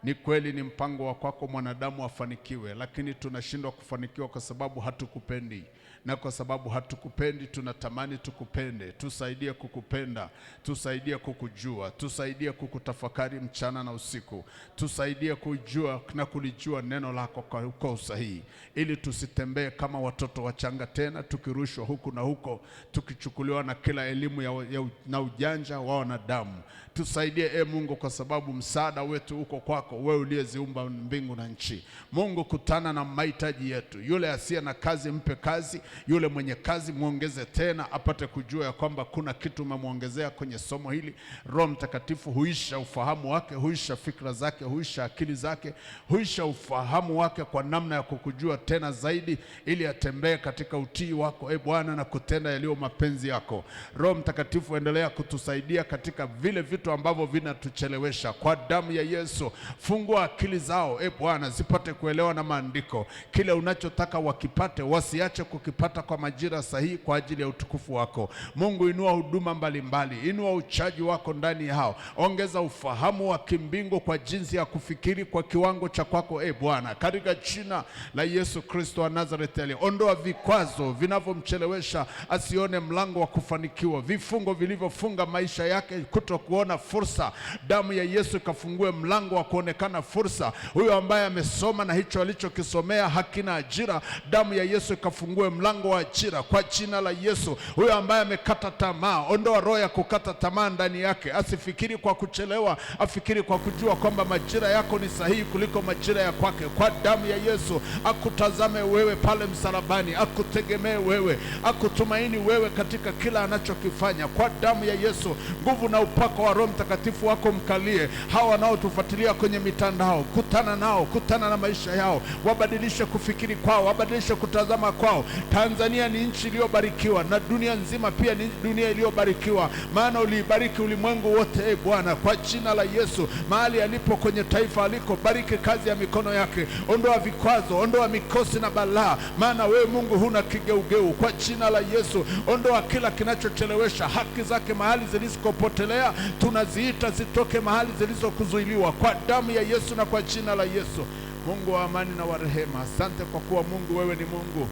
Ni kweli ni mpango wa kwako mwanadamu afanikiwe, lakini tunashindwa kufanikiwa kwa sababu hatukupendi. Na kwa sababu hatukupendi, tunatamani tukupende. Tusaidie kukupenda, tusaidie kukujua, tusaidie kukutafakari mchana na usiku. Tusaidie kujua na kulijua neno lako kwa usahihi, ili tusitembee kama watoto wachanga tena, tukirushwa huku na huko, tukichukuliwa na kila elimu na ujanja wa wanadamu. Tusaidie Mungu, kwa sababu msaada wetu uko kwako, wewe uliyeziumba mbingu na nchi. Mungu, kutana na mahitaji yetu. Yule asiye na kazi mpe kazi, yule mwenye kazi muongeze tena, apate kujua ya kwamba kuna kitu umemwongezea kwenye somo hili. Roho Mtakatifu huisha ufahamu wake, huisha fikra zake, huisha akili zake, huisha ufahamu wake kwa namna ya kukujua tena zaidi, ili atembee katika utii wako Bwana, na kutenda yaliyo mapenzi yako. Roho Mtakatifu, endelea kutusaidia katika vile vitu ambavyo vinatuchelewesha. Kwa damu ya Yesu, fungua akili zao Bwana, zipate kuelewa na maandiko. Kile unachotaka wakipate, wasiache kukipata kwa majira sahihi, kwa ajili ya utukufu wako. Mungu, inua huduma mbalimbali, inua uchaji wako ndani yao. Ongeza ufahamu wa kimbingu kwa jinsi ya kufikiri kwa kiwango cha kwako Bwana, katika jina la Yesu Kristo wa Nazareti. Ondoa vikwazo vinavyomchelewesha asione mlango wa kufanikiwa, vifungo vilivyofunga maisha yake kutokuona fursa. Damu ya Yesu ikafungue mlango wa kuonekana fursa. Huyo ambaye amesoma na hicho alichokisomea hakina ajira, damu ya Yesu ikafungue mlango wa ajira kwa jina la Yesu. Huyo ambaye amekata tamaa, ondoa roho ya kukata tamaa ndani yake. Asifikiri kwa kuchelewa, afikiri kwa kujua kwamba majira yako ni sahihi kuliko majira ya kwake. Kwa damu ya Yesu, akutazame wewe pale msalabani, akutegemee wewe, akutumaini wewe katika kila anachokifanya. Kwa damu ya Yesu, nguvu na upako wa Roho Mtakatifu wako mkalie hawa wanaotufuatilia kwenye mitandao. Kutana nao, kutana na maisha yao, wabadilishe kufikiri kwao, wabadilishe kutazama kwao. Tanzania ni nchi iliyobarikiwa, na dunia nzima pia ni dunia iliyobarikiwa, maana ulibariki ulimwengu wote Bwana. Kwa jina la Yesu, mahali alipo kwenye taifa aliko, bariki kazi ya mikono yake. Ondoa vikwazo, ondoa mikosi na balaa, maana wewe Mungu huna kigeugeu. Kwa jina la Yesu, ondoa kila kinachochelewesha haki zake mahali zilizopotelea, tunaziita zitoke mahali zilizokuzuiliwa kwa damu ya Yesu na kwa jina la Yesu. Mungu wa amani na wa rehema, asante kwa kuwa Mungu wewe ni Mungu.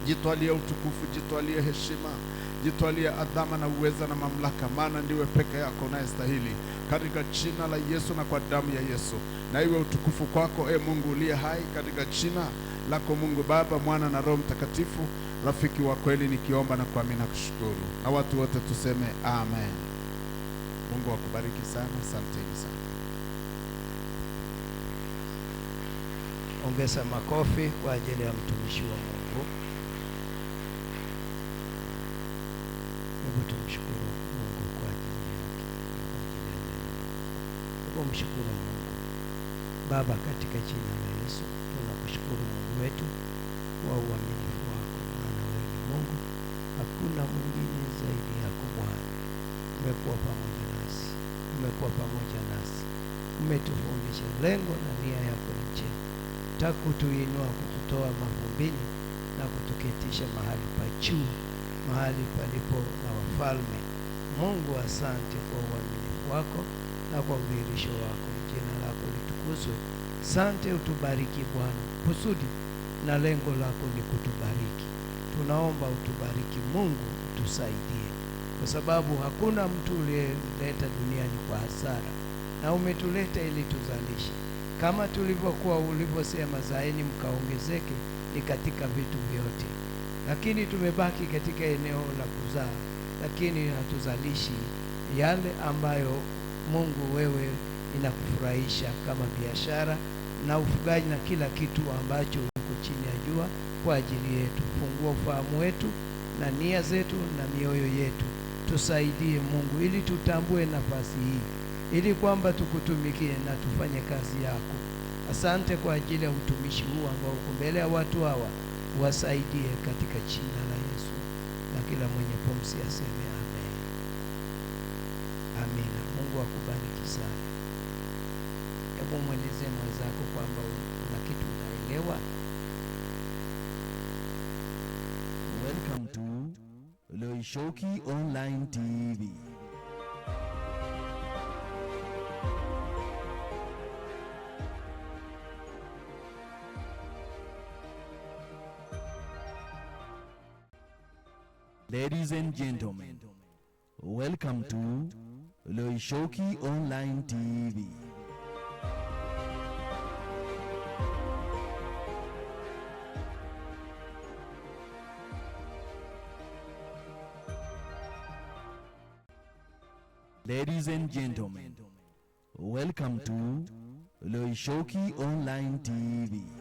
Jitwalie utukufu, jitwalie heshima, jitwalie adhama na uweza na mamlaka, maana ndiwe peke yako unayestahili, katika jina la Yesu na kwa damu ya Yesu. Na iwe utukufu kwako Mungu uliye hai, katika jina lako Mungu Baba, Mwana na Roho Mtakatifu, rafiki wa kweli, nikiomba na kuamini na kushukuru. Na watu wote tuseme amen. Mungu akubariki sana, asanteni sana. Ongeza makofi kwa ajili ya mtumishi wa Mungu. Hebu tumshukuru Mungu kwa ajili yake, hebu mshukuru Mungu. Baba, katika jina la Yesu tunakushukuru Mungu wetu kwa uaminifu wako, maana wewe ni Mungu, hakuna mwingine zaidi yako Bwana. Umekuwa pamoja nasi, umekuwa pamoja nasi, umetufundisha. Lengo na nia yako ni njema, takutuinua, kututoa mavumbini na kutuketisha mahali pa juu, mahali palipo na wafalme. Mungu, asante kwa uaminifu wako na kwa udhihirisho wako. Jina lako litukuzwe. Asante, utubariki Bwana. Kusudi na lengo lako ni kutubariki. Tunaomba utubariki Mungu, utusaidie, kwa sababu hakuna mtu uliyeleta duniani kwa hasara, na umetuleta ili tuzalishe, kama tulivyokuwa ulivyosema, zaeni mkaongezeke, ni katika vitu vyote. Lakini tumebaki katika eneo la kuzaa, lakini hatuzalishi yale ambayo Mungu wewe inakufurahisha, kama biashara na ufugaji na kila kitu ambacho uko chini ya jua kwa ajili yetu. Fungua ufahamu wetu na nia zetu na mioyo yetu, tusaidie Mungu, ili tutambue nafasi hii, ili kwamba tukutumikie na tufanye kazi yako. Asante kwa ajili ya utumishi huu ambao uko mbele ya watu hawa, wasaidie katika jina la Yesu, na kila mwenye pumzi aseme amen. Amina. Mungu akubariki sana. Hebu mweleze mwenzako kwamba una kitu unaelewa. Welcome to Loishoki Online TV. Ladies and gentlemen, welcome to Loishoki Online TV. Ladies and gentlemen, welcome to Loishoki Online TV.